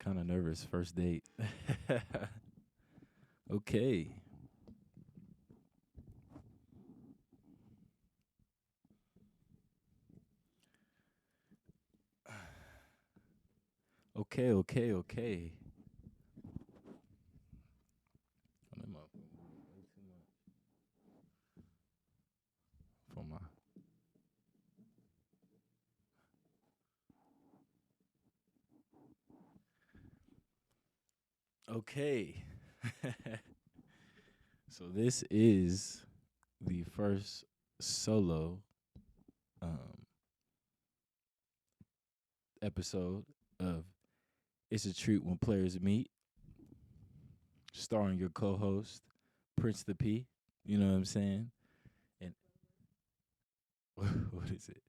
kind of nervous. First date. Okay. Okay. I'm up way too much for my. Okay. So this is the first solo um, episode of It's a Treat When Players Meet, starring your co-host Prince the P. You know what I'm saying? And what is it?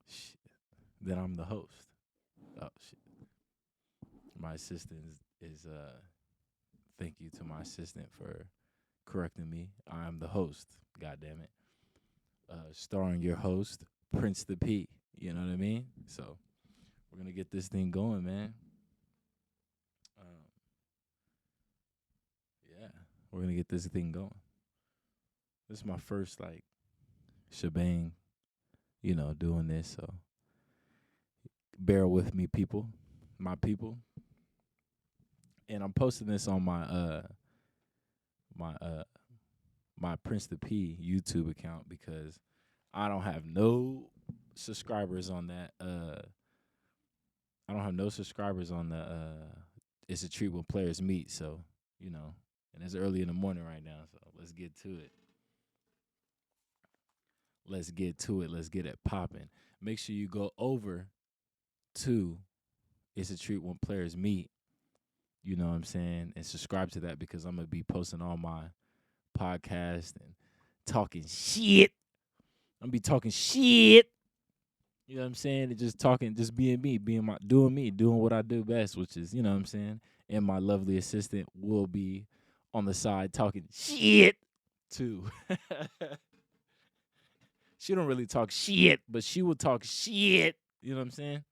Shit. Then I'm the host. Oh shit. My assistant is thank you to my assistant for correcting me. I am the host. God damn it. Starring your host, Prince the P. You know what I mean? So we're gonna get this thing going, man. Um, yeah, we're gonna get this thing going. This is my first like shebang, doing this. So bear with me, people, my people. And I'm posting this on my my Prince the P YouTube account because I don't have no subscribers on that. I don't have no subscribers on the. It's a treat when players meet. So and it's early in the morning right now. So let's get to it. Let's get to it. Let's get it popping. Make sure you go over to It's a Treat When Players Meet. You know what I'm saying? And subscribe to that because I'm going to be posting all my podcast and talking shit. I'm going to be talking shit. You know what I'm saying? And just talking, just being me, doing what I do best, which is, you know what I'm saying? And my lovely assistant will be on the side talking shit too. She don't really talk shit, but she will talk shit. You know what I'm saying?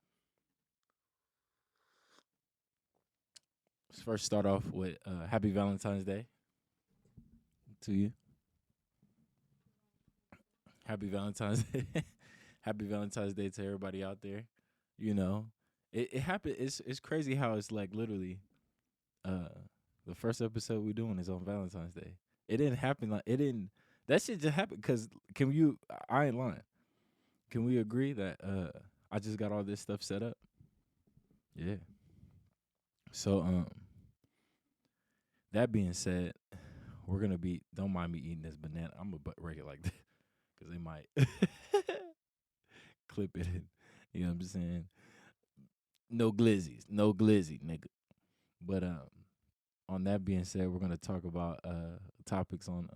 Let's first start off with Happy Valentine's Day to you. Happy Valentine's Day. Happy Valentine's Day to everybody out there. You know, it happened. It's crazy how it's like literally uh the first episode we're doing is on Valentine's Day. It didn't happen like it didn't. That shit just happened because can you? I ain't lying. Can we agree that I just got all this stuff set up? Yeah. So that being said, we're gonna be. Don't mind me eating this banana. I'm gonna break it like that because they might clip it. In, you know what I'm saying? No glizzies, no glizzy, nigga. But on that being said, we're gonna talk about topics on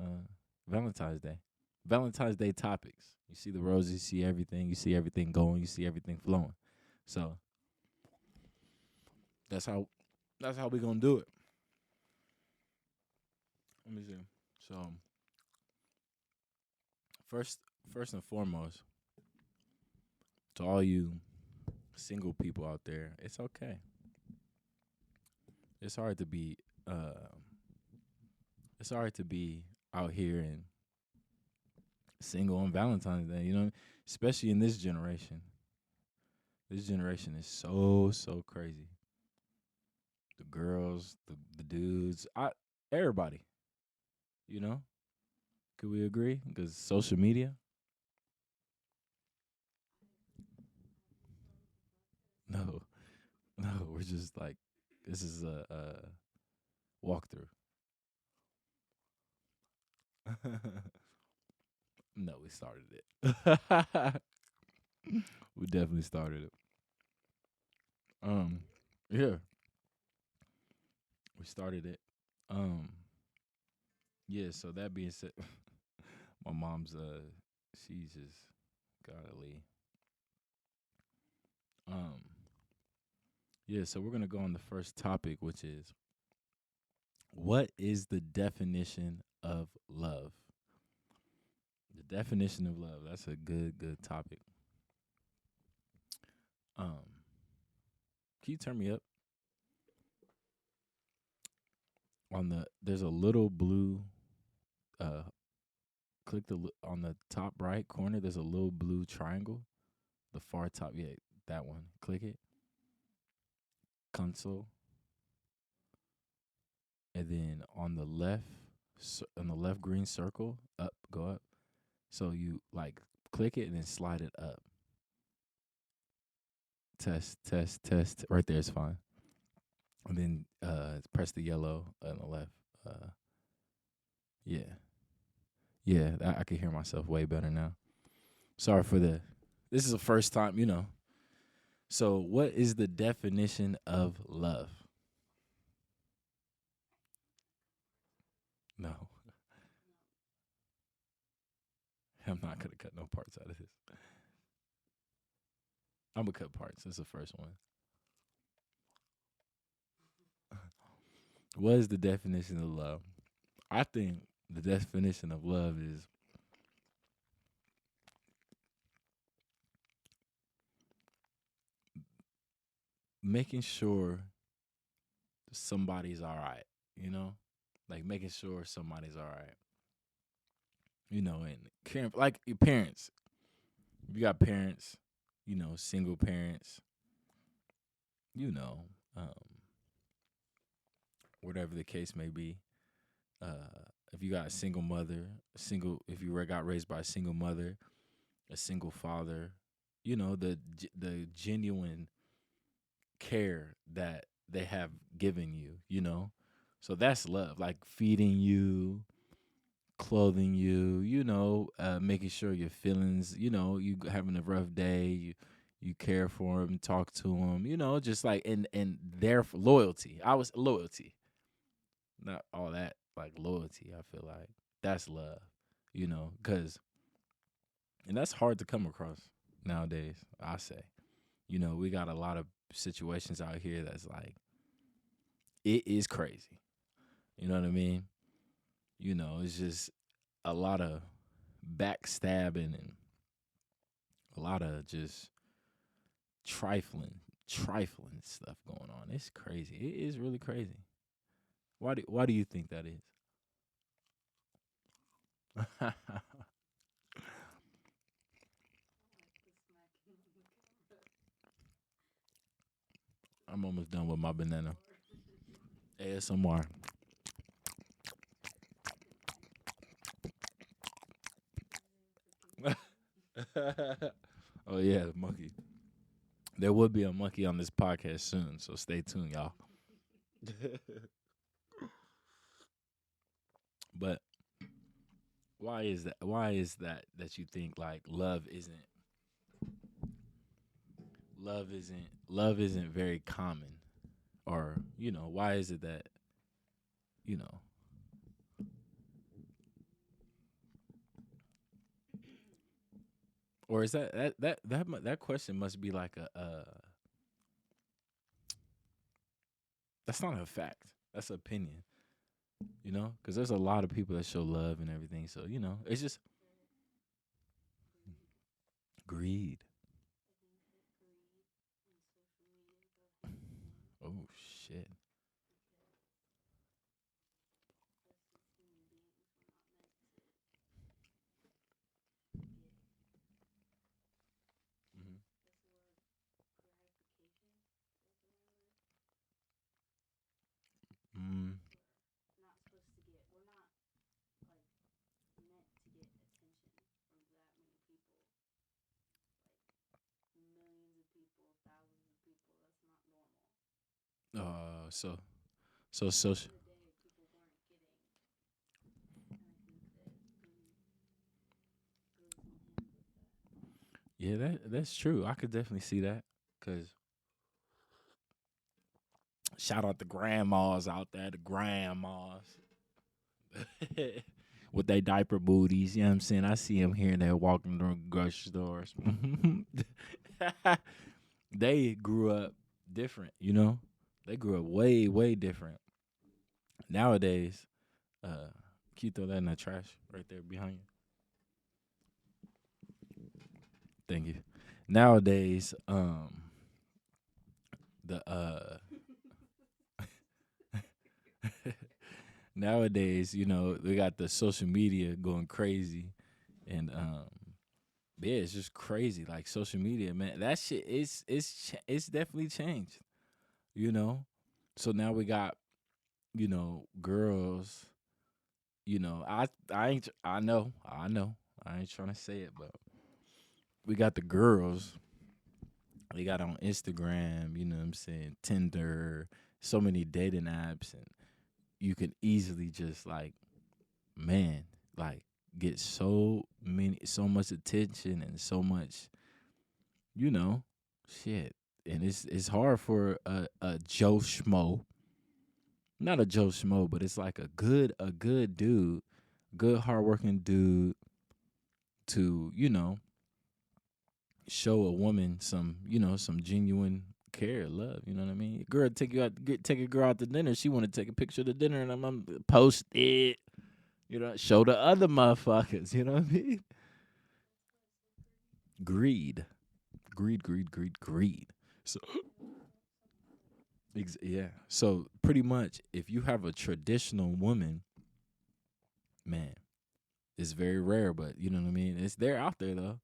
Valentine's Day. Valentine's Day topics. You see the roses, you see everything going, you see everything flowing. So that's how we gonna do it. Let me see. So first first and foremost, to all you single people out there, it's okay. It's hard to be it's hard to be out here and single on Valentine's Day, especially in this generation. This generation is so crazy. The girls, the dudes, everybody, you know? Could we agree? Because social media? No, no, we're just like, this is a walkthrough. No, we started it. We definitely started it. Um, yeah, we started it. Um, yeah. So that being said, my mom's she's just godly. Um, yeah. So we're gonna go on the first topic, which is what is the definition of love? The The definition of love. That's a good topic. Um, can you turn me up on the? There's a little blue. Uh, click on the top right corner. There's a little blue triangle. The far top, yeah, that one. Click it. Console, and then on the left green circle, go up. So you like click it and then slide it up. Test. Right there is fine. And then press the yellow on the left. Yeah. Yeah, I can hear myself way better now. Sorry for the. This is the first time, you know. So, what is the definition of love? No, I'm not gonna cut no parts out of this. I'm gonna cut parts. That's the first one. What is the definition of love? I think the definition of love is making sure somebody's all right, you know? Like making sure somebody's all right. You know, and caring like your parents. If you got parents, you know, single parents, you know, um, whatever the case may be. If you got a single mother, if you got raised by a single mother, a single father, you know, the genuine care that they have given you, you know. So that's love, like feeding you, clothing you, you know, making sure your feelings, you know, you having a rough day, you care for them, talk to them, you know, just like and their loyalty. I was loyalty, not all that like loyalty. I feel like that's love, you know, because and that's hard to come across nowadays. I say, you know, we got a lot of situations out here that's like it is crazy. You know what I mean? You know, it's just a lot of backstabbing and a lot of just trifling stuff going on. It's crazy. It is really crazy. Why do you think that is? I'm almost done with my banana. ASMR. Oh yeah, the monkey. There will be a monkey on this podcast soon, so stay tuned, y'all. But why is that? Why is that you think like love isn't very common, or you know why is it that you know or is that question must be like that's not a fact. That's an opinion, you know, because there's a lot of people that show love and everything. So you know, it's just greed. Oh shit. Hmm. Mm, so social. Yeah, that's true. I could definitely see that. Cause shout out the grandmas out there, the grandmas with their diaper booties. You know what I'm saying? I see them here and there walking through grocery stores. They grew up different, you know. They grew up way different. Nowadays, can you throw that in the trash right there behind you? Thank you. Nowadays, the nowadays, we got the social media going crazy, and yeah, it's just crazy. Like social media, man, that shit it's definitely changed. You know, so now we got girls. I know, I ain't trying to say it, but we got the girls. They got on Instagram. You know what I'm saying? Tinder, so many dating apps, and you can easily just man, like get so much attention and so much, you know, shit. And it's hard for a Joe Schmo, not a Joe Schmo, but it's like a good dude, good hardworking dude to show a woman some genuine care, love. You know what I mean? Girl, take a girl out to dinner. She want to take a picture of the dinner, and I'm post it. Show the other motherfuckers. You know what I mean? Greed, greed. So yeah. So pretty much, if you have a traditional woman, man, it's very rare. But you know what I mean? They're out there though.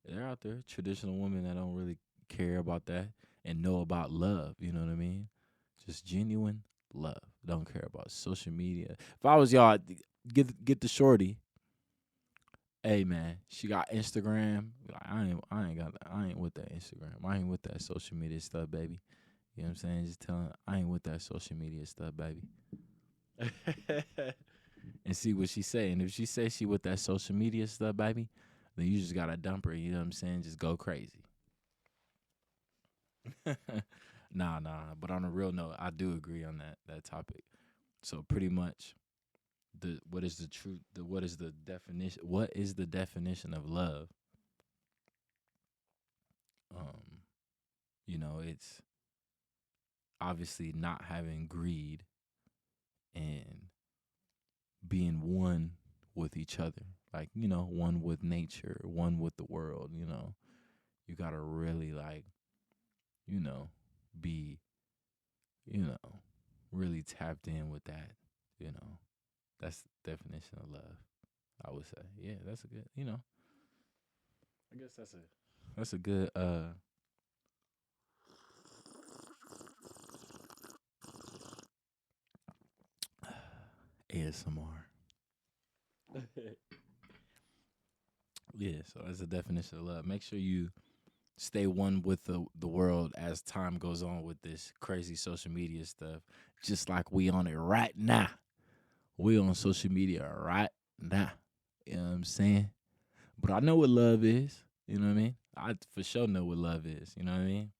They're out there. Traditional women that don't really care about that and know about love. You know what I mean? Just genuine love. Don't care about social media. If I was y'all, get the shorty. Hey man, she got Instagram. Like, I ain't with that Instagram. I ain't with that social media stuff, baby. You know what I'm saying? Just telling I ain't with that social media stuff, baby. And see what she say. And if she say she with that social media stuff, baby, then you just gotta dump her. You know what I'm saying? Just go crazy. Nah. But on a real note, I do agree on that topic. So pretty much, the what is the truth? What is the definition? What is the definition of love? Um, it's obviously not having greed and being one with each other. Like, one with nature, one with the world. You gotta really you know, be, you know, really tapped in with that. You know, that's the definition of love. I would say, yeah, that's a good. I guess that's a good ASMR. Yeah, so that's the definition of love. Make sure you stay one with the world as time goes on with this crazy social media stuff. Just like we on it right now. We on social media right now. You know what I'm saying? But I know what love is. You know what I mean? I for sure know what love is. You know what I mean?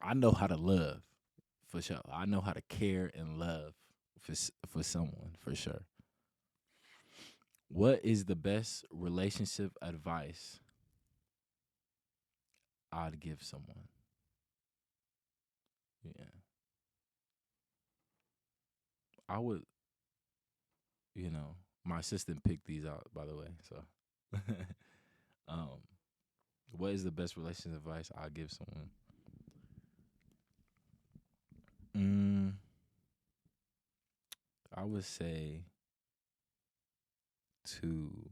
I know how to love for sure. I know how to care and love for someone for sure. What is the best relationship advice I'd give someone? Yeah, I would. My assistant picked these out, by the way. So, um, what is the best relationship advice I'd give someone? Mm, I would say to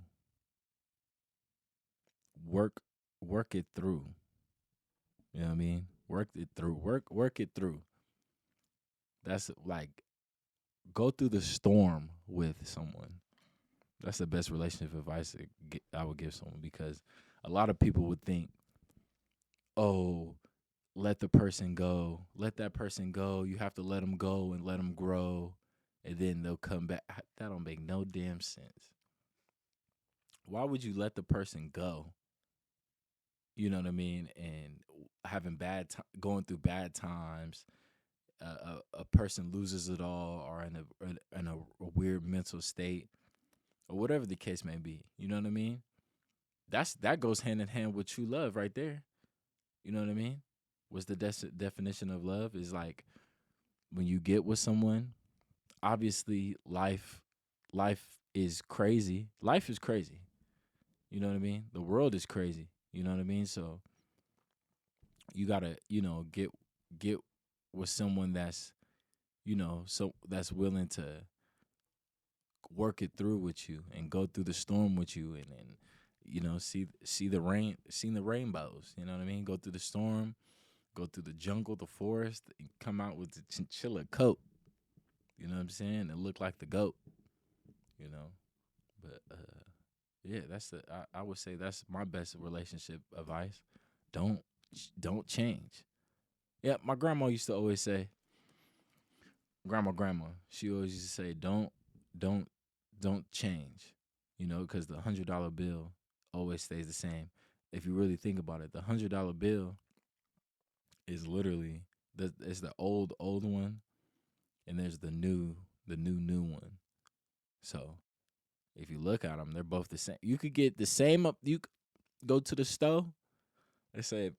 work work it through. You know what I mean? Work it through. Work it through. That's like go through the storm with someone. That's the best relationship advice I would give someone because a lot of people would think, "Oh, let the person go. Let that person go. You have to let them go and let them grow, and then they'll come back." That don't make no damn sense. Why would you let the person go? You know what I mean? And having going through bad times, a person loses it all, or in a weird mental state, or whatever the case may be. You know what I mean? That goes hand in hand with true love, right there. You know what I mean? What's the definition of love? Is like when you get with someone. Obviously, life is crazy. Life is crazy. You know what I mean? The world is crazy. You know what I mean? So you gotta, get with someone that's, so that's willing to work it through with you and go through the storm with you, and see the rainbows. You know what I mean? Go through the storm, go through the jungle, the forest, and come out with the chinchilla coat. You know what I'm saying? And look like the goat. You know, but yeah, I would say that's my best relationship advice. Don't don't change. Yeah, my grandma used to always say, grandma, she always used to say, don't, don't change, because the $100 bill always stays the same. If you really think about it, the $100 bill is literally it's the old one, and there's the new one. So if you look at them, they're both the same. You could get the same up. Go to the store. They say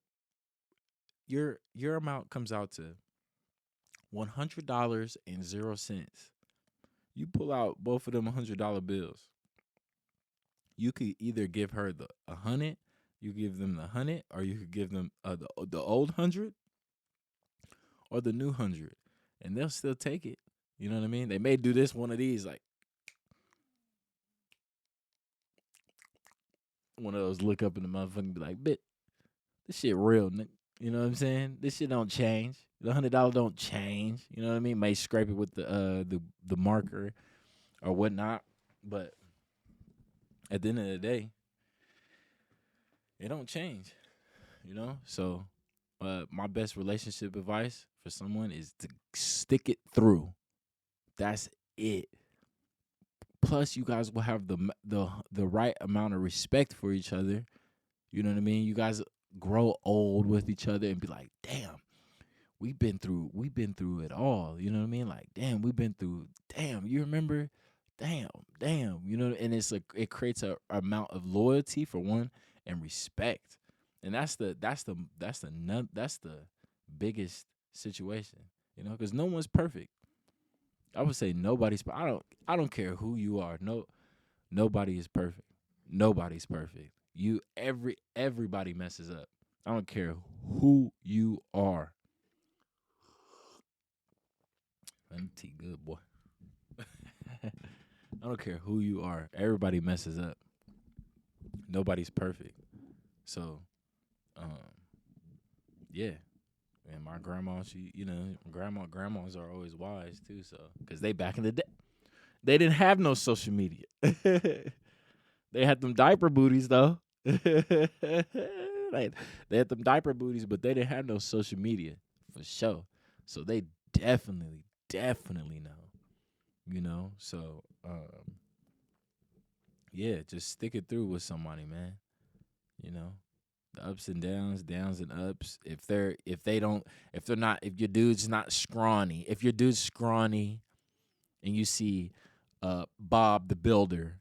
your amount comes out to $100.00. You pull out both of them $100 bills. You could either give her the 100, you give them the 100, or you could give them the old 100 or the new 100, and they'll still take it. You know what I mean? They may do this one of these, like one of those look up in the motherfucker and be like, "Bit, this shit real, nigga." You know what I'm saying? This shit don't change. The $100 don't change. You know what I mean? May scrape it with the marker or whatnot, but at the end of the day, it don't change. So my best relationship advice for someone is to stick it through. That's it. Plus, you guys will have the right amount of respect for each other. You know what I mean? You guys grow old with each other and be like, damn, we've been through it all. You know what I mean? Like, damn, we've been through. Damn, you remember? Damn. And it creates a amount of loyalty for one, and respect, and that's the biggest situation. Because no one's perfect. I would say nobody's. I don't care who you are. No, nobody is perfect. Nobody's perfect. Everybody messes up. I don't care who you are. Let me tea good, boy. I don't care who you are. Everybody messes up. Nobody's perfect. So, um, yeah. And my grandma, grandmas are always wise too. So, because they back in the day, they didn't have no social media. They had them diaper booties though. Like, they had them diaper booties, but they didn't have no social media for sure. So they definitely know. So yeah, just stick it through with somebody, man. You know, the ups and downs and ups. If your dude's not scrawny, if your dude's scrawny and you see Bob the Builder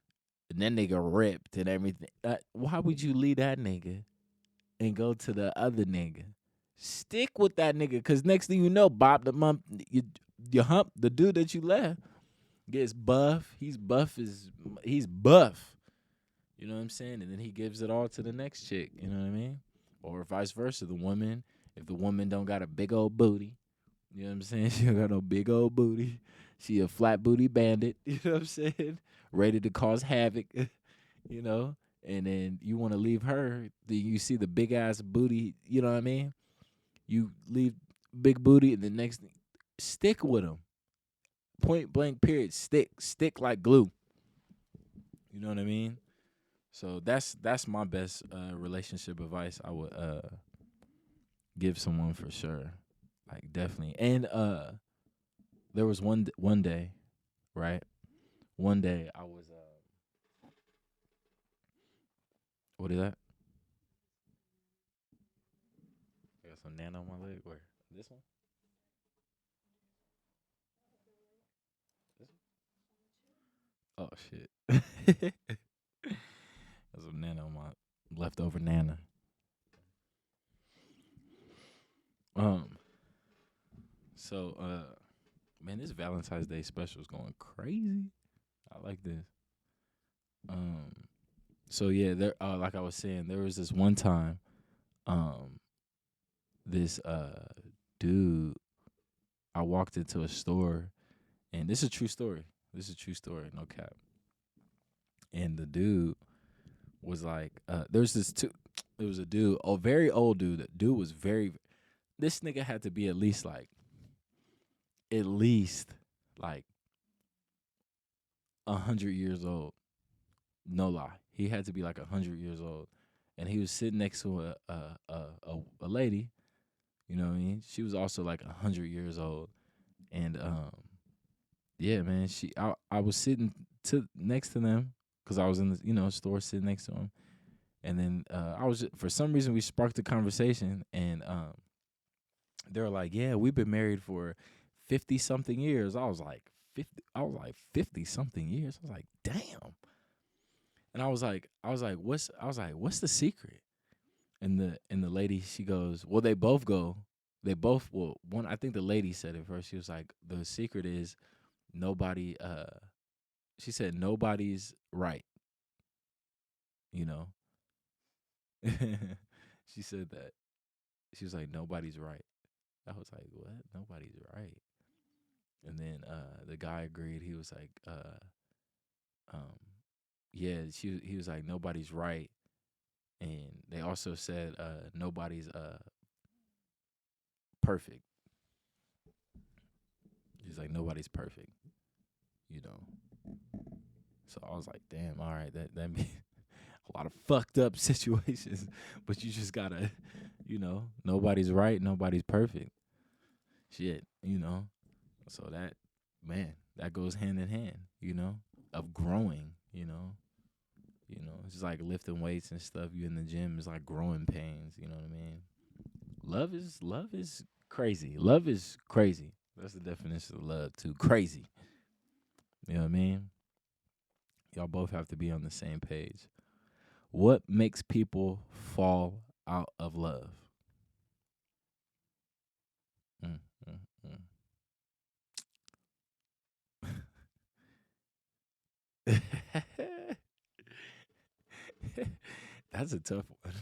and that nigga ripped and everything, why would you leave that nigga and go to the other nigga? Stick with that nigga, cause next thing you know, Bob the you hump the dude that you left gets buff. He's buff. You know what I'm saying? And then he gives it all to the next chick. You know what I mean? Or vice versa. If the woman don't got a big old booty, you know what I'm saying? She don't got no big old booty. She a flat booty bandit. You know what I'm saying? Ready to cause havoc. You know? And then you want to leave her. Then you see the big ass booty. You know what I mean? You leave big booty, and the next thing, stick with him. Point blank. Period. Stick like glue. You know what I mean? So that's my best relationship advice I would give someone for sure. Like, definitely. And there was one day, right? One day I was what is that? I got some nano on my leg. Where? This one? This one? Oh shit. There's some nano on my leftover nana. Um so man, this Valentine's Day special is going crazy. I like this. Um So yeah, there like I was saying, there was this one time, um, this dude, I walked into a store, and this is a true story. This is a true story, no cap. And the dude was like, there's this two. It was a dude, a very old dude. The dude was very. This nigga had to be at least like 100 years old. No lie, he had to be like 100 years old, and he was sitting next to a lady. You know what I mean? She was also like 100 years old, and yeah, man. I was sitting to next to them because I was in the store sitting next to him, and then I was for some reason we sparked a conversation, and they were like, "Yeah, we've been married for 50 something years." I was like 50. I was like 50 something years. I was like, "Damn." And I was like, "What's the secret?" And the lady, she goes, "Well, they both go. They both well, one I think the lady said it first. She was like, "The secret is nobody she said nobody's right, you know." She said that. She was like, "Nobody's right." I was like, "What? Nobody's right." And then the guy agreed. He was like, um yeah, he was like, "Nobody's right." And they also said nobody's perfect. He's like, "Nobody's perfect," you know. So I was like, "Damn, all right, that means a lot of fucked up situations, but you just gotta, nobody's right, nobody's perfect. Shit, So that, man, that goes hand in hand, of growing, it's just like lifting weights and stuff. You in the gym is like growing pains. You know what I mean? Love is crazy. Love is crazy. That's the definition of love too. Crazy. You know what I mean? Y'all both have to be on the same page. What makes people fall out of love? Mm, mm, mm. That's a tough one.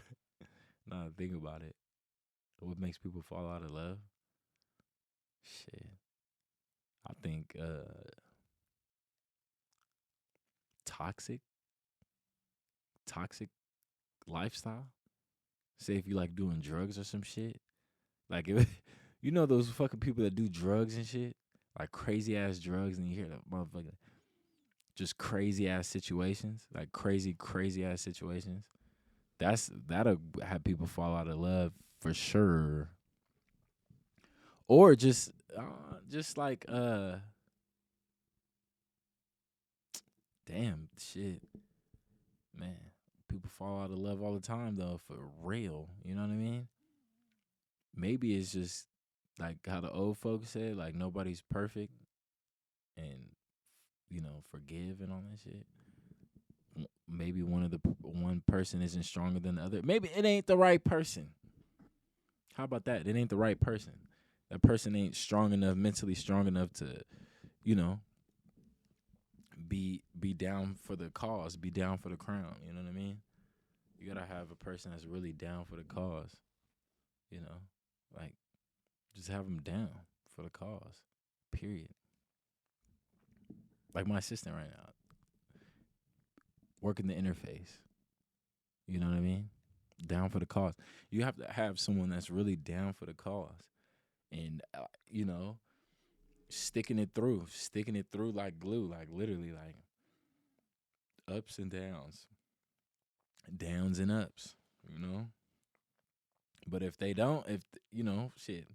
Now to think about it. What makes people fall out of love? Shit. I think toxic, toxic lifestyle. Say if you like doing drugs or some shit. Like if those fucking people that do drugs and shit, like crazy ass drugs, and you hear that motherfucker just crazy ass situations, like crazy ass situations. That'll have people fall out of love for sure. Or just like damn shit, man. People fall out of love all the time though, for real. You know what I mean? Maybe it's just like how the old folks said, like nobody's perfect, and forgive and all that shit. Maybe one person isn't stronger than the other. Maybe it ain't the right person. How about that? It ain't the right person. That person ain't strong enough, mentally strong enough to, you know, be down for the cause, be down for the crown. You know what I mean? You gotta have a person that's really down for the cause. You know, like just have them down for the cause. Period. Like my assistant right now, working the interface. You know what I mean? Down for the cause. You have to have someone that's really down for the cause, and sticking it through like glue, like literally, like ups and downs, downs and ups. You know. But if they don't, if shit,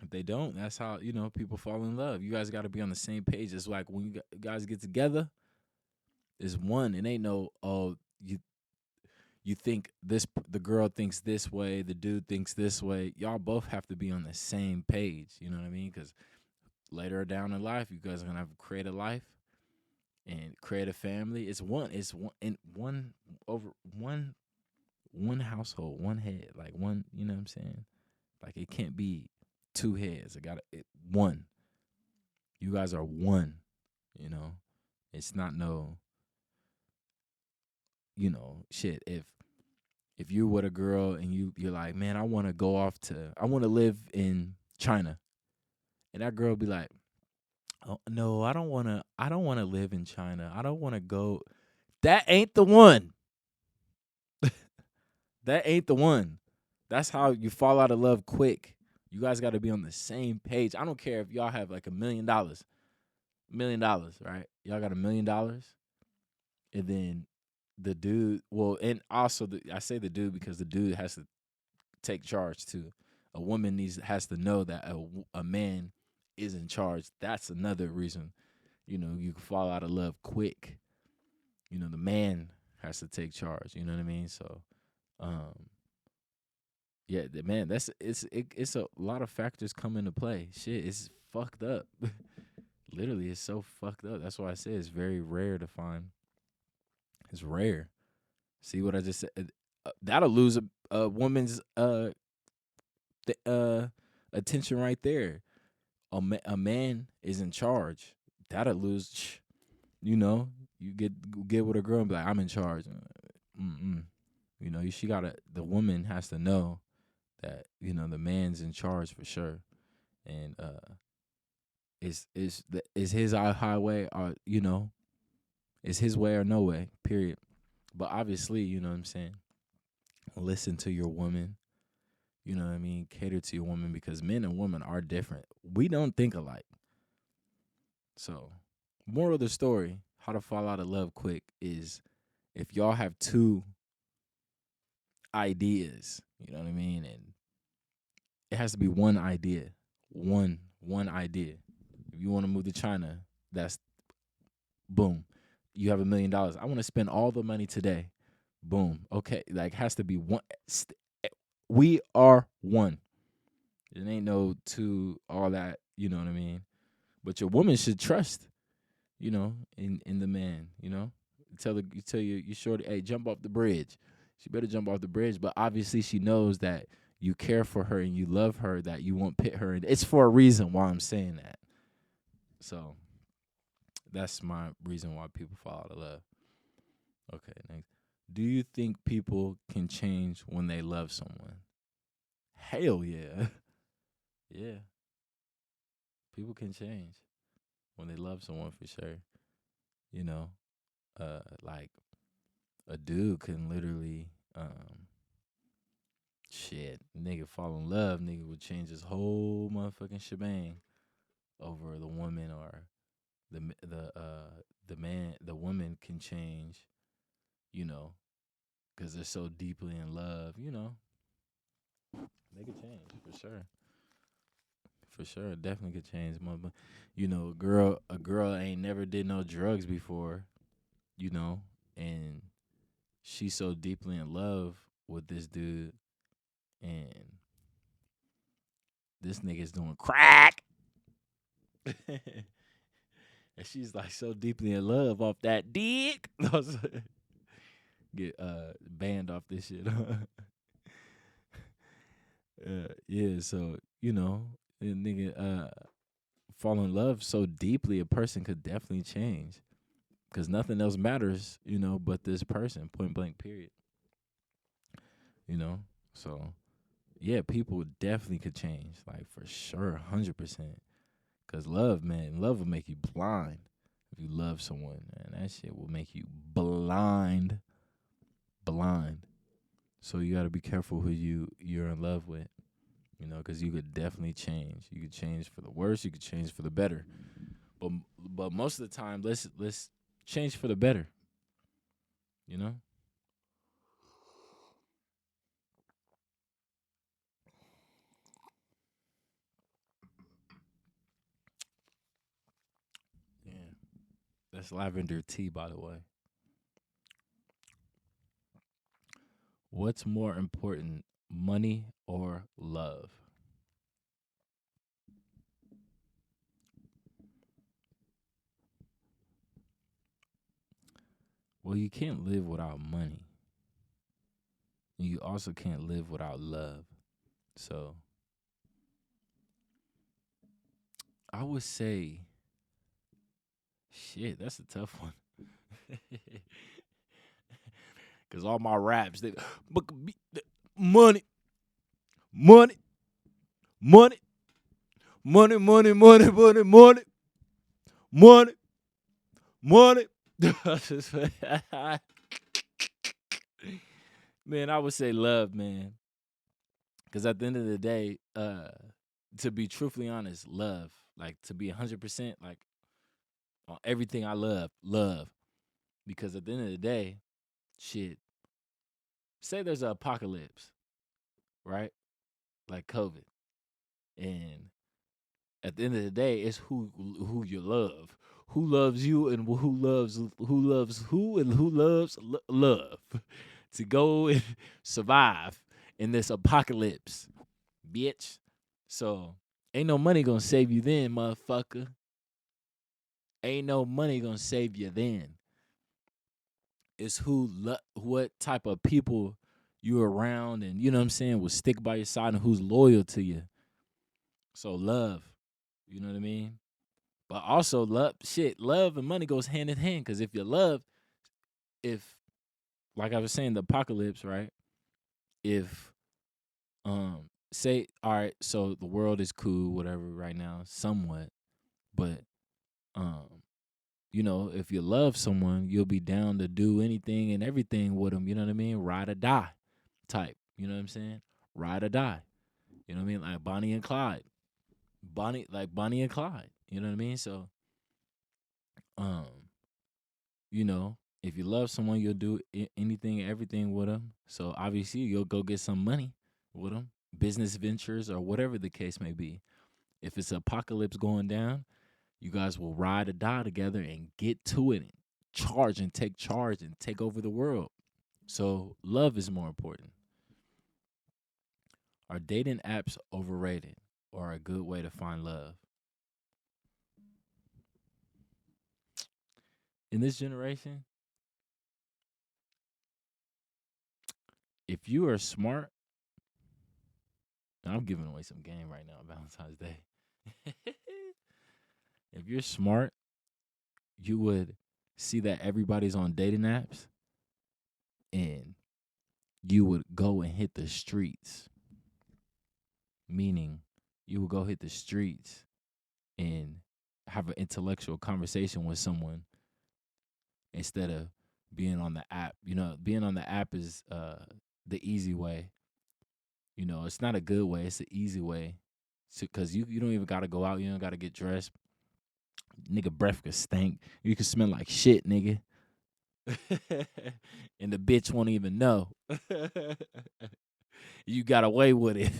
if they don't, that's how people fall in love. You guys got to be on the same page. It's like when you guys get together, it's one. It ain't no you think this, the girl thinks this way, the dude thinks this way. Y'all both have to be on the same page. You know what I mean? Because later down in life, you guys are gonna have to create a life and create a family. It's one. It's one in one over one household, one head, like one. You know what I'm saying? Like it can't be two heads. It got one. You guys are one. You know, it's not no. shit, if you're with a girl and you're like, man, I want to live in China, and that girl be like, oh no, I don't want to live in China. I don't want to go. That ain't the one. That ain't the one. That's how you fall out of love quick. You guys got to be on the same page. I don't care if y'all have like $1 million, right? Y'all got $1 million, and then the dude. Well, and also I say the dude because the dude has to take charge too. A woman has to know that a man is in charge. That's another reason. You can fall out of love quick. The man has to take charge. You know what I mean? So, um, yeah, man, it's a lot of factors come into play. Shit, it's fucked up. Literally, it's so fucked up. That's why I say it's very rare to find. It's rare. See what I just said? That'll lose a woman's attention right there. A man is in charge. That'll lose. You know, you get with a girl and be like, I'm in charge. Mm-mm. She gotta. The woman has to know that the man's in charge for sure, and is his highway, or is his way or no way. Period. But obviously, you know what I'm saying. Listen to your woman. You know what I mean. Cater to your woman because men and women are different. We don't think alike. So, moral of the story: how to fall out of love quick is if y'all have two ideas. You know what I mean, and it has to be one idea. One idea. If you want to move to China, that's boom. You have $1 million. I want to spend all the money today. Boom. Okay, like has to be one. We are one. It ain't no two. All that. You know what I mean. But your woman should trust. In the man. Tell you shorty, hey, jump off the bridge. She better jump off the bridge. But obviously, she knows that you care for her and you love her. That you won't pit her. And it's for a reason why I'm saying that. So that's my reason why people fall out of love. Okay, next. Do you think people can change when they love someone? Hell yeah. Yeah. People can change when they love someone for sure. You know, like a dude can literally nigga fall in love, nigga would change his whole motherfucking shebang over the woman or the man, the woman can change, you know, because they're so deeply in love, they could change for sure. For sure, definitely could change. A girl ain't never did no drugs before, you know, and she's so deeply in love with this dude, and this nigga's doing crack, and she's like so deeply in love off that dick. Get banned off this shit. Yeah, so a nigga fall in love so deeply, a person could definitely change because nothing else matters, but this person. Point blank. Period. So yeah, people definitely could change, like for sure, 100%. Cause love, man, love will make you blind. If you love someone, man, that shit will make you blind, blind. So you gotta be careful who you're in love with. Because you could definitely change. You could change for the worse. You could change for the better. But most of the time, let's change for the better. You know. Yeah. That's lavender tea, by the way. What's more important, money or love? Well, you can't live without money. You also can't live without love. So I would say, shit, that's a tough one. Cause all my raps, they money, money, money, money, money, money, money, money, money, money. Man, I would say love, man. Cause at the end of the day, to be truthfully honest, love. Like to be 100%, like on everything I love, love. Because at the end of the day, shit. Say there's an apocalypse, right? Like COVID, and at the end of the day, it's who you love, who loves you, and who and who loves love to go and survive in this apocalypse, bitch. So ain't no money gonna save you then, motherfucker. Ain't no money gonna save you then. It's what type of people you around, and you know what I'm saying, will stick by your side and who's loyal to you. So love, you know what I mean? But also love and money goes hand in hand. Cause if you love, if like I was saying, the apocalypse, right? If say, all right, so the world is cool, whatever, right now, somewhat, but um, if you love someone, you'll be down to do anything and everything with them. You know what I mean? Ride or die, type. You know what I'm saying? Ride or die. You know what I mean? Like Bonnie and Clyde. Bonnie and Clyde. You know what I mean? So, um, if you love someone, you'll do anything, everything with them. So obviously, you'll go get some money with them, business ventures or whatever the case may be. If it's apocalypse going down, you guys will ride or die together and get to it, and charge and take over the world. So love is more important. Are dating apps overrated or a good way to find love? In this generation, if you are smart, and I'm giving away some game right now, Valentine's Day. If you're smart, you would see that everybody's on dating apps and you would go and hit the streets. Meaning, you would go hit the streets and have an intellectual conversation with someone instead of being on the app. Being on the app is the easy way. It's not a good way, it's the easy way. Because you don't even got to go out, you don't got to get dressed. Nigga breath could stink. You could smell like shit, nigga. And the bitch won't even know. You got away with it.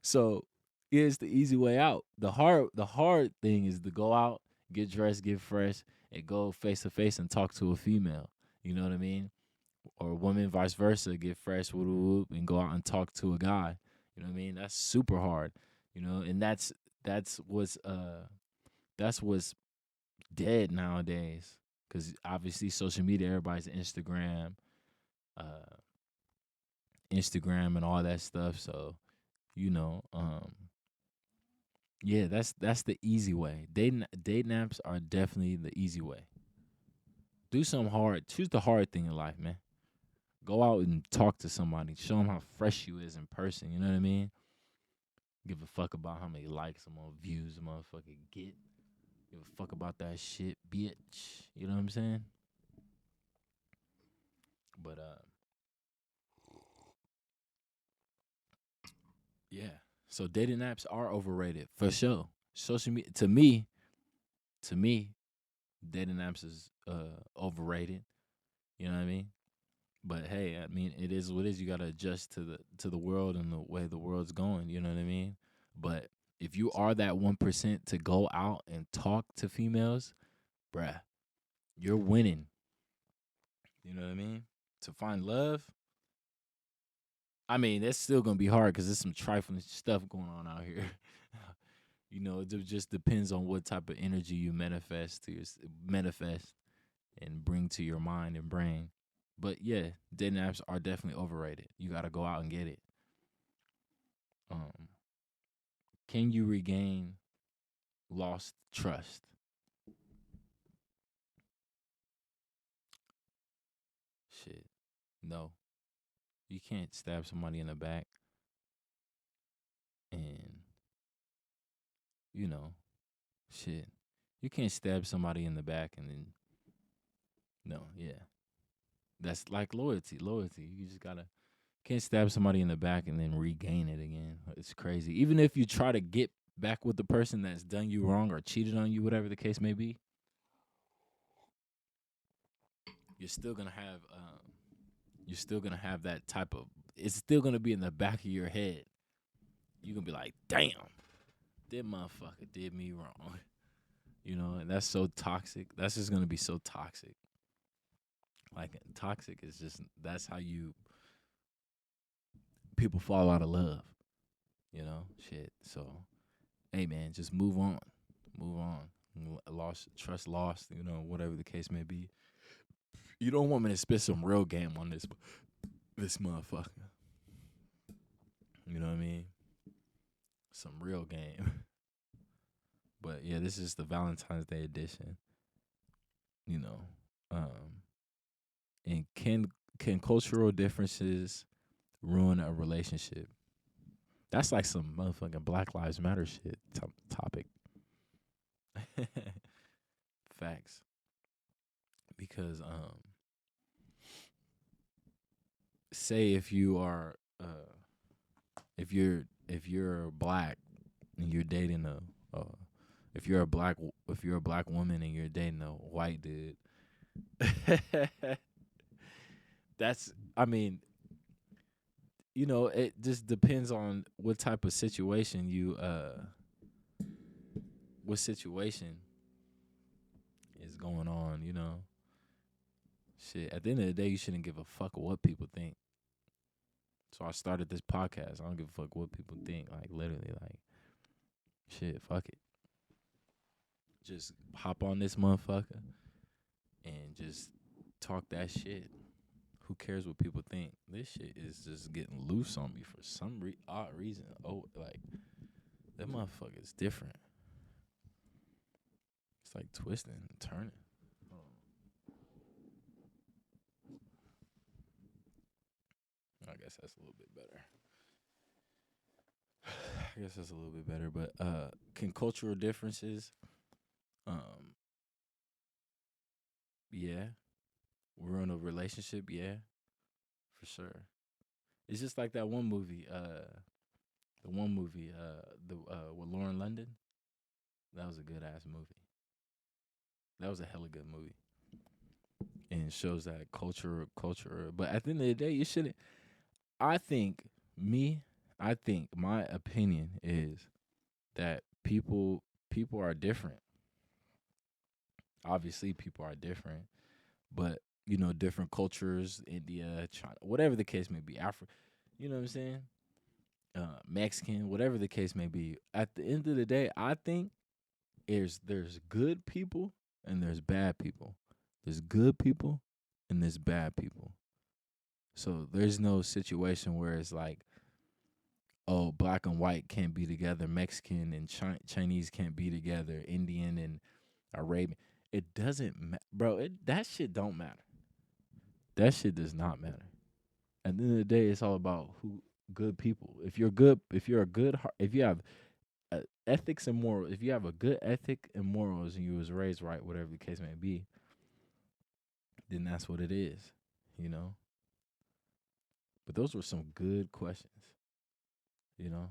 So it's the easy way out. The hard thing is to go out, get dressed, get fresh, and go face to face and talk to a female. You know what I mean? Or a woman, vice versa, get fresh, whoop, whoop, whoop, and go out and talk to a guy. You know what I mean? That's super hard. And that's what's dead nowadays. Because obviously, social media, everybody's uh, Instagram, and all that stuff. So you know, yeah, that's the easy way. Dating apps are definitely the easy way. Do something hard. Choose the hard thing in life, man. Go out and talk to somebody. Show them how fresh you is in person. You know what I mean? Give a fuck about how many likes or more views a motherfucker get. Give a fuck about that shit, bitch. You know what I'm saying? But yeah. So dating apps are overrated for sure. Social media to me, dating apps is overrated. You know what I mean? But hey, I mean, it is what it is. You gotta adjust to the world and the way the world's going. You know what I mean? But if you are that 1% to go out and talk to females, bruh, you're winning. You know what I mean? To find love, I mean, that's still gonna be hard because there's some trifling stuff going on out here. It just depends on what type of energy you manifest and bring to your mind and brain. But yeah, dating apps are definitely overrated. You got to go out and get it. Um, can you regain lost trust? Shit. No, you can't stab somebody in the back and, you know, shit. You can't stab somebody in the back and then, no, yeah. That's like loyalty. Loyalty. You just gotta, can't stab somebody in the back and then regain it again. It's crazy. Even if you try to get back with the person that's done you wrong or cheated on you, whatever the case may be, you're still gonna have you're still gonna have that type of, it's still gonna be in the back of your head. You're gonna be like, damn, that motherfucker did me wrong. And that's so toxic. That's just gonna be so toxic. Like toxic is just, that's how you, people fall out of love. Shit. So hey man, just move on. Move on. Lost trust lost, whatever the case may be. You don't want me to spit some real game on this motherfucker. You know what I mean? Some real game. But yeah, this is the Valentine's Day edition. You know. And can cultural differences ruin a relationship? That's like some motherfucking Black Lives Matter shit topic. Facts. Because say if you are if you're black and you're dating if you're a black woman and you're dating a white dude, that's, I mean, it just depends on what type of situation what situation is going on. Shit, at the end of the day, you shouldn't give a fuck what people think. So I started this podcast. I don't give a fuck what people think. Like literally, like shit, fuck it. Just hop on this motherfucker and just talk that shit. Who cares what people think? This shit is just getting loose on me for some odd reason. Oh, like that motherfucker is different. It's like twisting and turning. I guess that's a little bit better. I guess that's a little bit better. But can cultural differences, um, yeah, ruin a relationship? Yeah, for sure. It's just like that one movie, with Lauren London. That was a good ass movie. That was a hella good movie, and it shows that culture. But at the end of the day, you shouldn't. I think me. I think my opinion is that people are different. Obviously, people are different, but different cultures, India, China, whatever the case may be, Africa. You know what I'm saying? Mexican, whatever the case may be. At the end of the day, I think there's good people and there's bad people. There's good people and there's bad people. So there's no situation where it's like, oh, black and white can't be together, Mexican and Chinese can't be together, Indian and Arabian. It doesn't bro. That shit don't matter. That shit does not matter. At the end of the day, it's all about who good people. If you're good, if you're a good, if you have ethics and morals, if you have a good ethic and morals, and you was raised right, whatever the case may be, then that's what it is, you know. But those were some good questions, you know.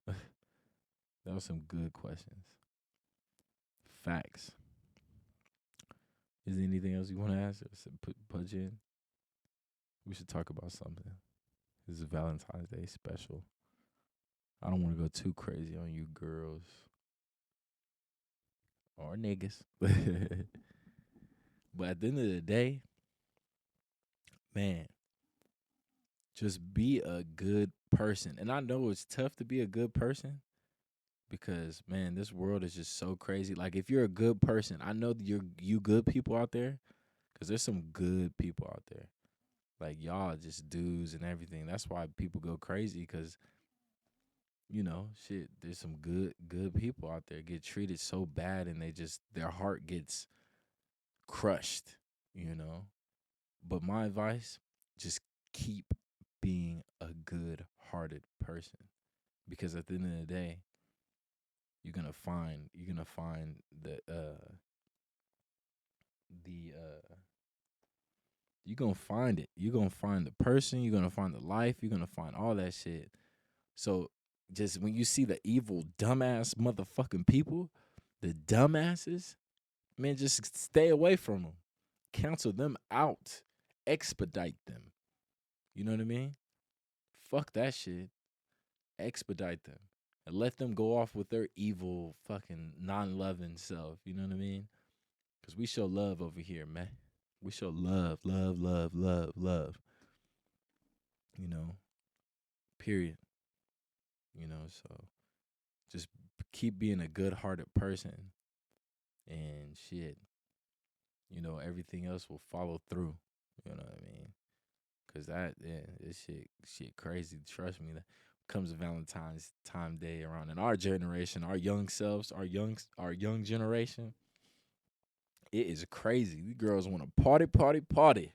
That was some good questions. Facts. Is there anything else you want to ask or put you in? We should talk about something. This is Valentine's Day special. I don't want to go too crazy on you girls or niggas. But at the end of the day, man, just be a good person. And I know it's tough to be a good person because, man, this world is just so crazy. Like, if you're a good person, I know that you good people out there, because there's some good people out there. Like, y'all just dudes and everything. That's why people go crazy, because shit, there's some good people out there get treated so bad, and their heart gets crushed, you know. But my advice, just keep being a good-hearted person, because at the end of the day, you're gonna find the you're gonna find it. You're gonna find the person. You're gonna find the life. You're gonna find all that shit. So just when you see the evil, dumbass motherfucking people, the dumbasses, man, just stay away from them. Cancel them out. Expedite them. You know what I mean? Fuck that shit. Expedite them. And let them go off with their evil, fucking non-loving self. You know what I mean? Because we show love over here, man. We show love, love, love, love, love. You know, period. So just keep being a good-hearted person, and shit, everything else will follow through. You know what I mean? Cause this shit crazy. Trust me. That comes Valentine's time day around in our generation, our young selves, our young generation. It is crazy. These girls want to party, party, party.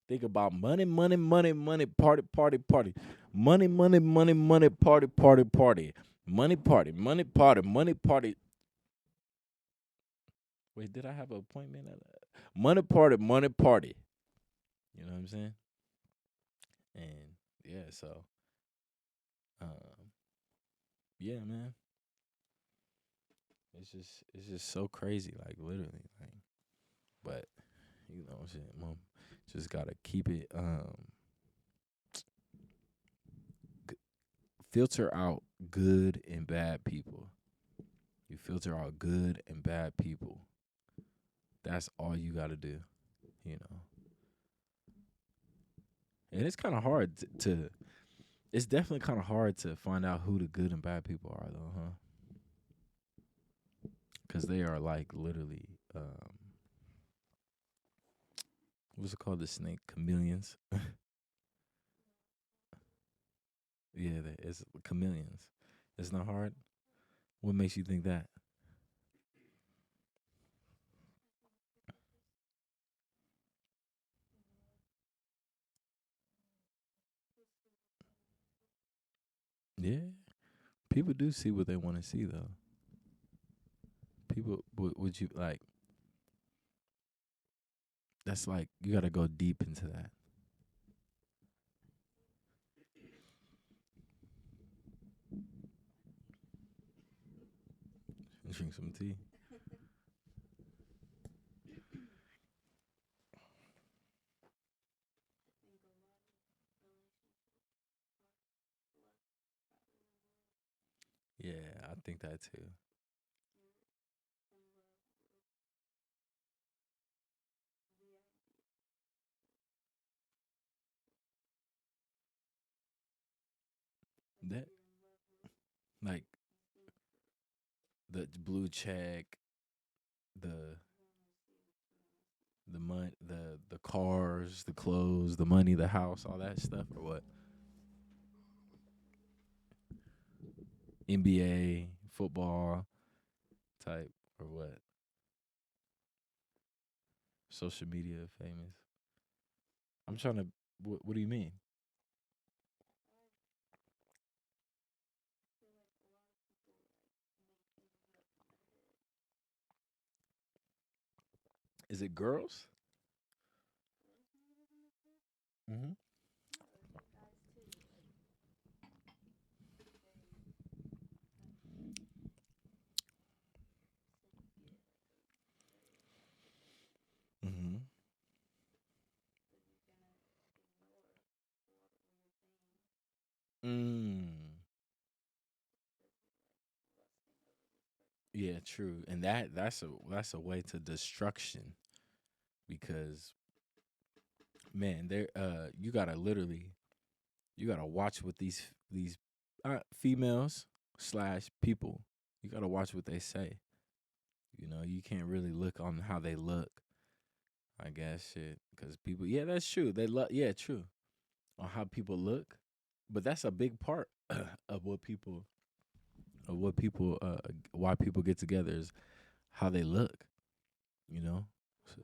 Think about money, money, money, money, party, party, party. Money, money, money, money, party, party, party. Money party, money party, money party. Wait, did I have an appointment at that? Money party, money party. You know what I'm saying? And yeah, so um, yeah, man. It's just so crazy, like literally, like. But shit, mom, just gotta keep it. Filter out good and bad people. You filter out good and bad people. That's all you gotta do. You know, and it's kind of hard to. It's definitely kind of hard to find out who the good and bad people are, though, huh? Because they are like literally, what's it called? The snake chameleons. Yeah, it's chameleons. It's not hard. What makes you think that? Yeah, people do see what they want to see, though. People, would you like? That's like you got to go deep into that. Drink some tea. Yeah, I think that too. That like the blue check, the money, the cars, the clothes, the money, the house, all that stuff, or what? NBA, football type, or what? Social media famous. I'm trying to. What do you mean? Is it girls? Mm-hmm. Mm-hmm. Mm. Yeah, true. And that's a way to destruction, because man, there you gotta watch what these females slash people, you gotta watch what they say. You can't really look on how they look, I guess, shit, because people, yeah, that's true. They look, yeah, true, on how people look, but that's a big part of what people why people get together is how they look, you know. So,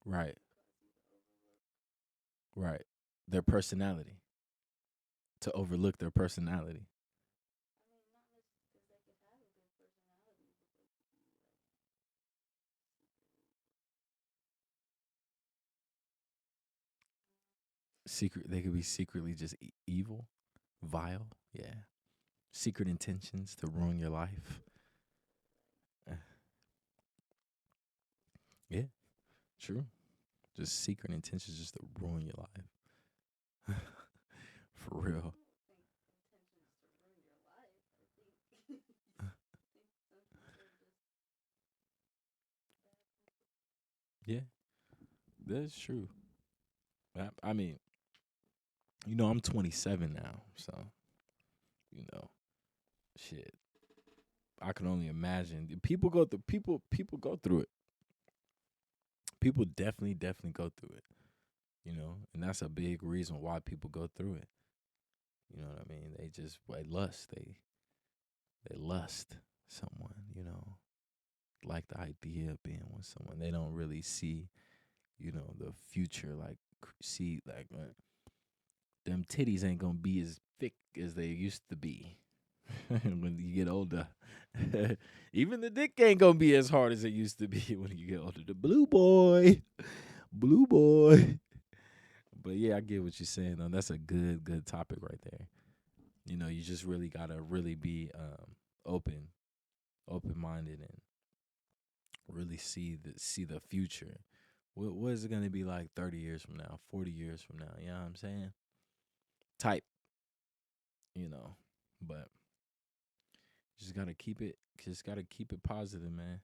Right. Right. Their personality. To overlook their personality. Secret. They could be secretly just evil, vile. Yeah. Secret intentions to ruin your life. Uh, yeah. True. Just secret intentions just to ruin your life. For real. Yeah. That's true. I mean, I'm 27 now, so you know, shit. I can only imagine. People go through it. People definitely go through it. And that's a big reason why people go through it. You know what I mean? They just they lust. They lust someone. Like the idea of being with someone. They don't really see the future. Like see like them titties ain't gonna be as thick as they used to be when you get older. Even the dick ain't gonna be as hard as it used to be when you get older. The blue boy, blue boy. But yeah, I get what you're saying. Though that's a good topic right there. You just really gotta really be open minded, and really see the future. What is it gonna be like 30 years from now, 40 years from now? You know what I'm saying? Type, you know. But just gotta keep it positive, man.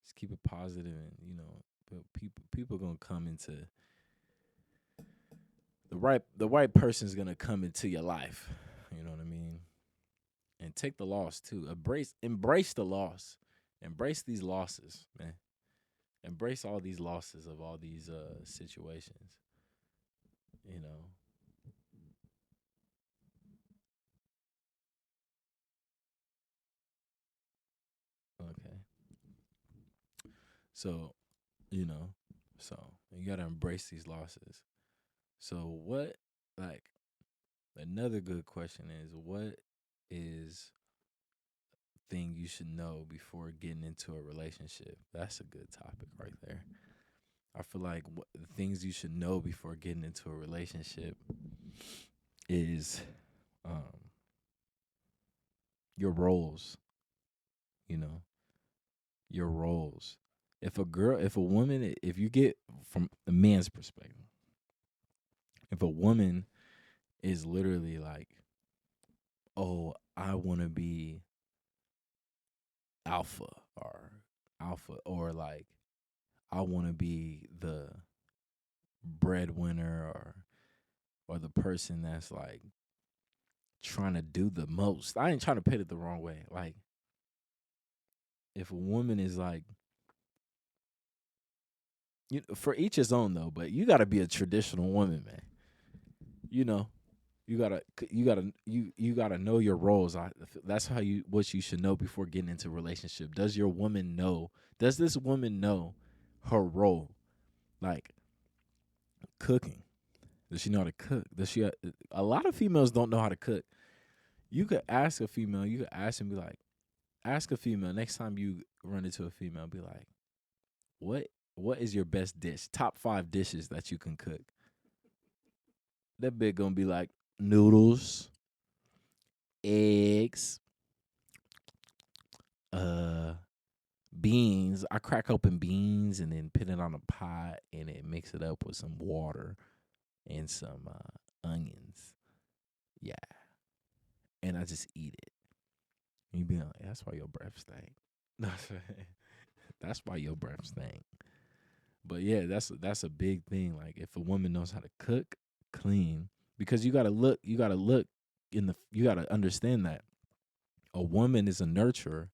Just keep it positive, and but people gonna come into the right person's gonna come into your life. You know what I mean? And take the loss too. Embrace the loss. Embrace these losses, man. Embrace all these losses of all these situations. You know. Okay. So, you know, so you gotta embrace these losses. So what like another good question is, what is thing you should know before getting into a relationship? That's a good topic right there. I feel like the things you should know before getting into a relationship is um, your roles. You know, your roles. If a woman, if you get from a man's perspective, if a woman is literally like, oh, I want to be alpha or or like I want to be the breadwinner or the person that's like trying to do the most. I ain't trying to put it the wrong way. Like if a woman is like for each his own though, but you got to be a traditional woman, man. You know, you gotta know your roles. That's what you should know before getting into a relationship. Does this woman know her role? Like cooking. Does she know how to cook? Does she? A lot of females don't know how to cook. You could ask a female. You could ask and be like, ask a female next time you run into a female. Be like, what what is your best dish? Top 5 dishes that you can cook. That bitch gonna be like noodles, eggs, uh, beans. I crack open beans and then put it on a pot and then mix it up with some water and some onions. Yeah, and I just eat it. And you be like, that's why your breath stank. That's why your breath stank. But yeah, that's a big thing. Like if a woman knows how to cook, clean, because you gotta look you gotta understand that a woman is a nurturer.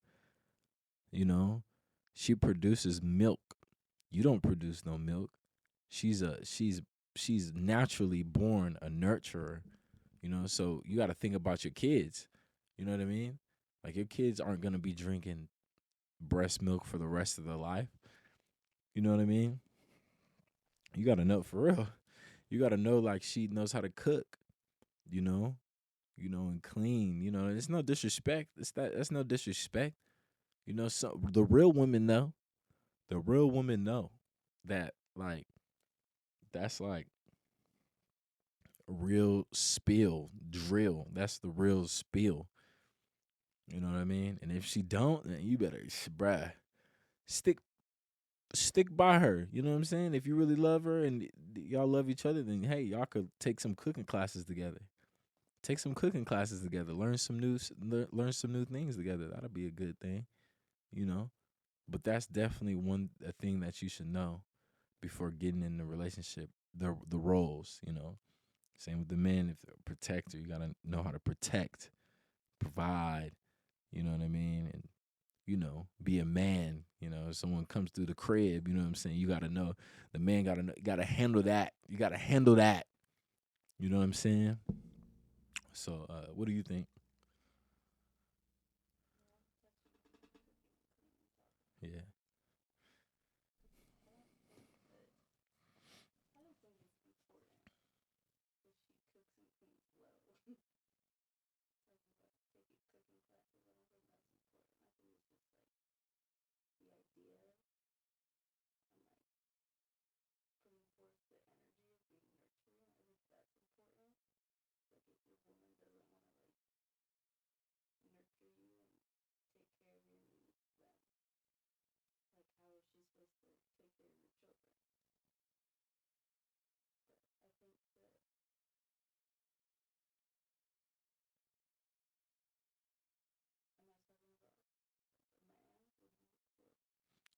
You know, she produces milk. You don't produce no milk. She's naturally born a nurturer. So you got to think about your kids. You know what I mean? Like your kids aren't gonna be drinking breast milk for the rest of their life. You know what I mean? You gotta know for real. You gotta know like she knows how to cook, you know, and clean. It's no disrespect. That's no disrespect. So the real women know. The real women know that like that's like a real spill drill. That's the real spill. You know what I mean? And if she don't, then you better, bruh, stick stick by her. You know what I'm saying? If you really love her and y'all love each other, then hey, y'all could take some cooking classes together. Take some cooking classes together. Learn some new things together. That'll be a good thing, you know. But that's definitely a thing that you should know before getting in the relationship. The roles, Same with the men. If they're a protector, you gotta know how to protect, provide. You know what I mean? And be a man. If someone comes through the crib, you know what I'm saying? You gotta know the man gotta know, gotta handle that. You gotta handle that. You know what I'm saying? So what do you think? Yeah.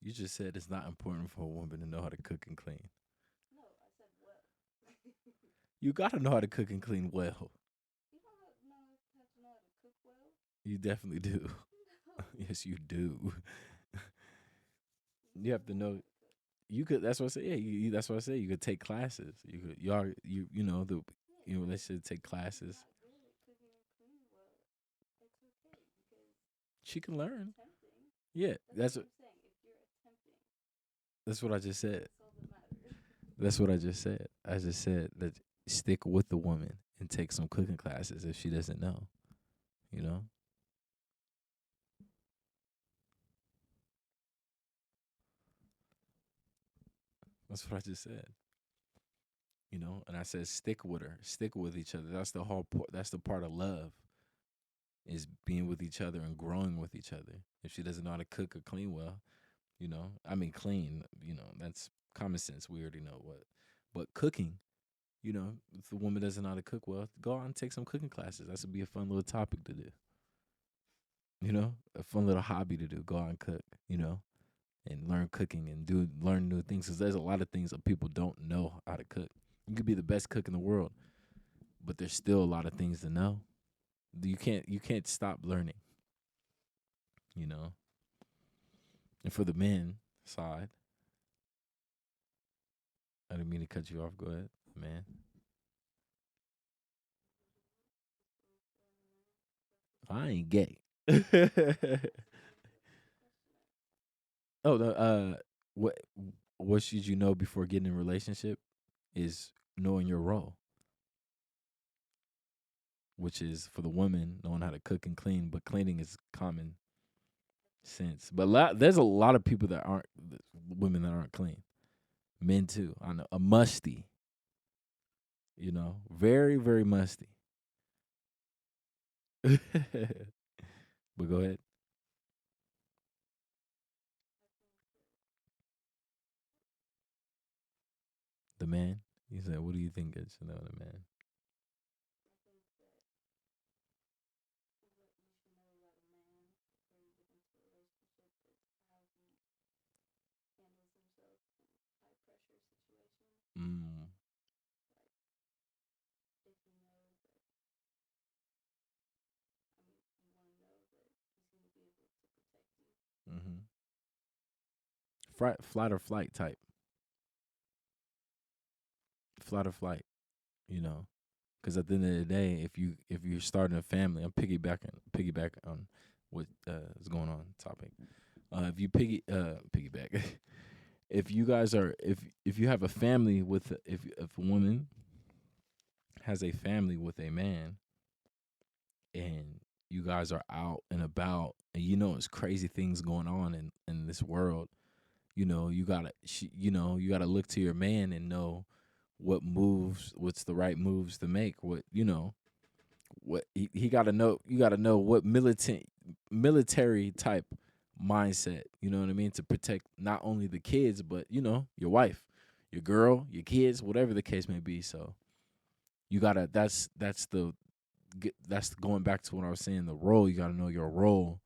You just said it's not important for a woman to know how to cook and clean. You gotta know how to cook and clean well. You definitely do. Yes, you do. You have to know. You could. That's what I say. Yeah, that's what I say. You could take classes. You could. You are. You know the. Let's say take classes. She can learn. Yeah, that's what I just said. That's what I just said. I just said that stick with the woman and take some cooking classes if she doesn't know. You know, that's what I just said. And I said stick with her, stick with each other. That's the whole. That's the part of love is being with each other and growing with each other. If she doesn't know how to cook or clean well, I mean clean. That's common sense. We already know what. But cooking, if the woman doesn't know how to cook well, go out and take some cooking classes. That would be a fun little topic to do. A fun little hobby to do. Go out and cook. And learn cooking and learn new things. Because there's a lot of things that people don't know how to cook. You could be the best cook in the world, but there's still a lot of things to know. You can't stop learning. You know. And for the men side, I didn't mean to cut you off. Go ahead, man. I ain't gay. Oh, what what should you know before getting in a relationship is knowing your role, which is for the woman knowing how to cook and clean, but cleaning is common sense. But there's a lot of people that aren't women that aren't clean. Men too. I know a musty, very very musty. But go ahead, the man. You said, what do you think is to know the man? Mm, mm-hmm. Flight or flight type. Flight or flight. You know, because at the end of the day, if you're starting a family, I'm piggyback on what is going on topic. If you piggyback, if you guys are if you have a family with if a woman has a family with a man and you guys are out and about and you know it's crazy things going on in this world, you know, you gotta look to your man and know what's the right moves to make, what you know, what he gotta know, you gotta know what military type mindset, you know what I mean, to protect not only the kids, but you know, your wife, your girl, your kids, whatever the case may be. So you gotta that's going back to what I was saying, the role. You gotta know your role,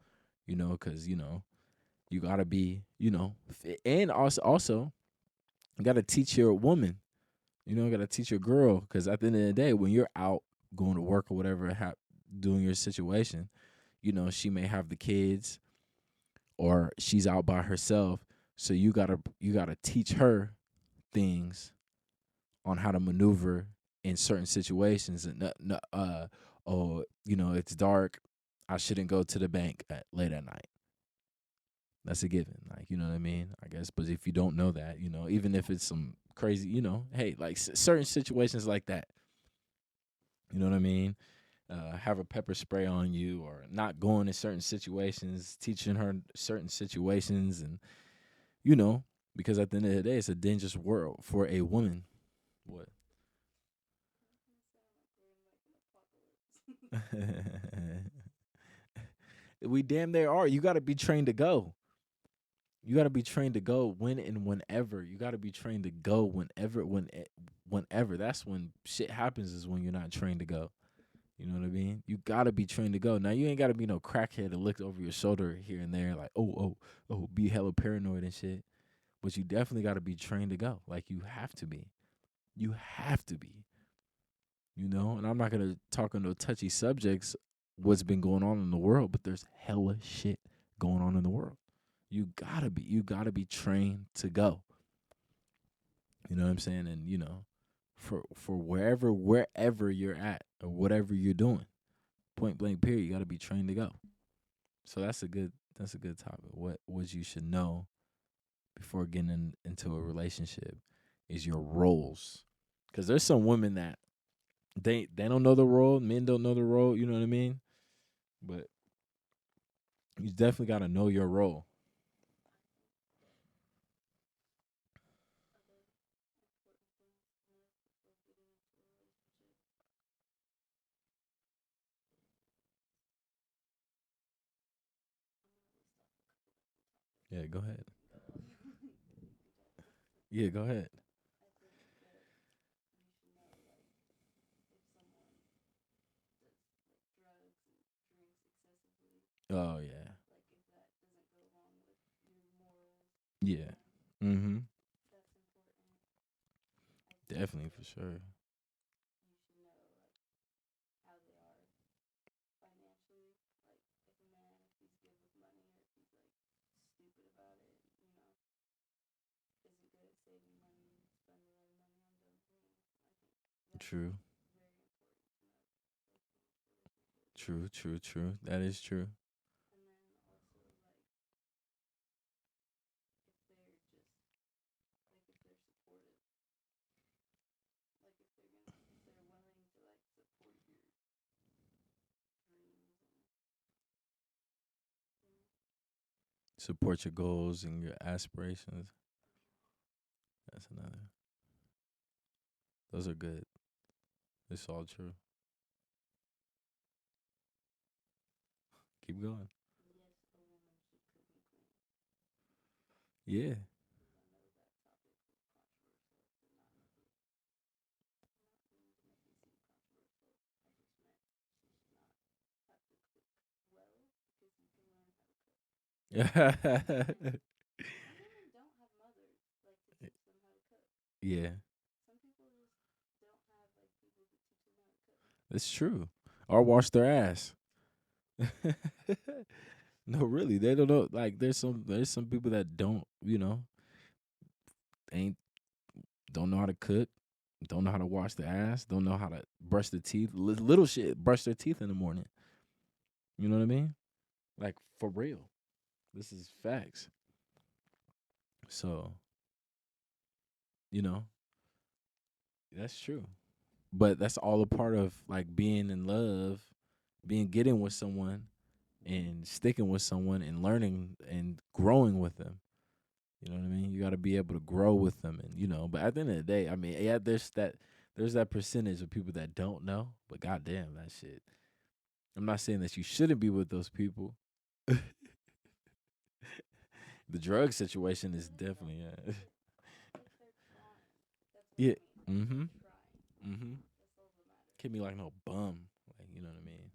you know, because you know you gotta be, you know, and also you gotta teach your woman, you know, you gotta teach your girl, because at the end of the day, when you're out going to work or whatever, doing your situation, you know, she may have the kids or she's out by herself, so you gotta teach her things on how to maneuver in certain situations. And oh, you know, it's dark, I shouldn't go to the bank late at night. That's a given, like, you know what I mean, I guess. But if you don't know that, you know, even if it's some crazy, you know, hey, like certain situations like that, you know what I mean, have a pepper spray on you or not going in certain situations, teaching her certain situations, and you know, because at the end of the day, it's a dangerous world for a woman. What? We damn there are. You got to be trained to go. You got to be trained to go when and whenever. You got to be trained to go whenever. That's when shit happens. Is when you're not trained to go. You know what I mean? You got to be trained to go. Now you ain't got to be no crackhead to look over your shoulder here and there, like be hella paranoid and shit. But you definitely got to be trained to go. Like you have to be. You have to be. You know, and I'm not gonna talk on no touchy subjects. What's been going on in the world, but there's hella shit going on in the world. You gotta be trained to go. You know what I'm saying? And you know, for wherever you're at or whatever you're doing, point blank period, you gotta be trained to go. So that's a good topic. What you should know before getting into a relationship is your roles. Because there's some women that they don't know the role, men don't know the role. You know what I mean? But you definitely got to know your role. Yeah, go ahead. Yeah, go ahead. Oh yeah. Yeah. Mm-hmm. Definitely for sure. True. True. True. True. That is true. Support your goals and your aspirations. That's another. Those are good. It's all true. Keep going. Yeah. Yeah. It's true. Or wash their ass. No, really, they don't know. Like, there's some people that don't, you know, ain't don't know how to cook, don't know how to wash the ass, don't know how to brush the teeth. Little shit, brush their teeth in the morning. You know what I mean? Like for real. This is facts. So You know, that's true. But that's all a part of like being in love, getting with someone and sticking with someone and learning and growing with them. You know what I mean? You got to be able to grow with them, and But at the end of the day, I mean, yeah, there's that percentage of people that don't know, but goddamn, that shit. I'm not saying that you shouldn't be with those people. The drug situation is definitely yeah. Mm-hmm. Mm-hmm. Can't be like no bum, like you know what I mean?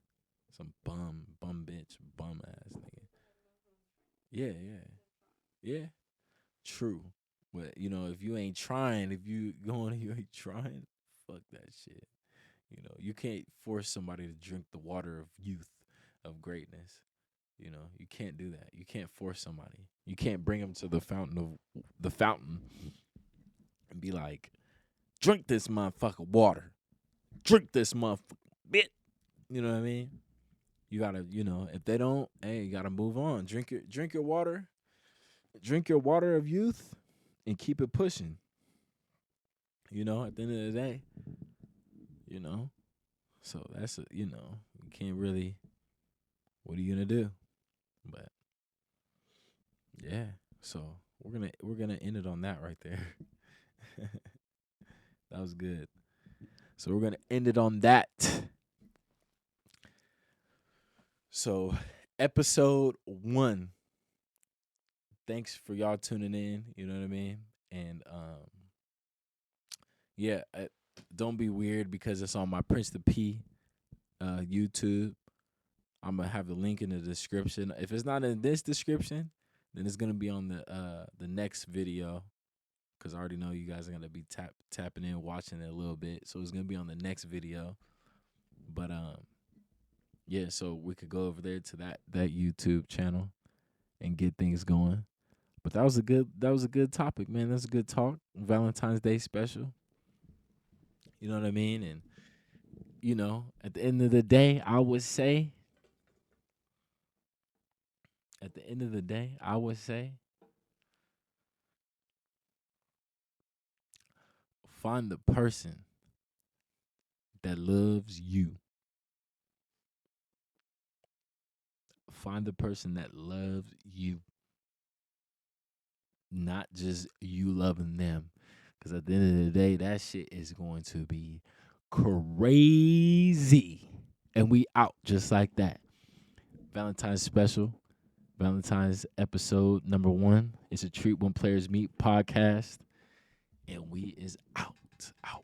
Some bum bitch, bum ass nigga. Yeah, yeah, yeah. True. But if you ain't trying, if you going, you ain't trying. Fuck that shit. You can't force somebody to drink the water of youth, of greatness. You can't do that. You can't force somebody. You can't bring them to the fountain and be like, drink this motherfucker water. Drink this motherfucker bit. You know what I mean? You gotta, if they don't, hey, you gotta move on. Drink your water. Drink your water of youth and keep it pushing. At the end of the day, you know. So you can't really. What are you gonna do? But yeah, so we're gonna end it on that right there. That was good. So we're gonna end it on that. So episode 1. Thanks for y'all tuning in. You know what I mean? And yeah, don't be weird because it's on my Prince the P YouTube. I'm gonna have the link in the description. If it's not in this description, then it's gonna be on the next video, because I already know you guys are gonna be tapping in, watching it a little bit. So it's gonna be on the next video. But yeah, so we could go over there to that YouTube channel and get things going. But that was a good topic, man. That's a good talk. Valentine's Day special. You know what I mean? And at the end of the day, I would say find the person that loves you. Find the person that loves you, not just you loving them. Because at the end of the day, that shit is going to be crazy. And we out just like that. Valentine's special. Valentine's episode number 1. It's a treat when players meet podcast. And we is out. Out.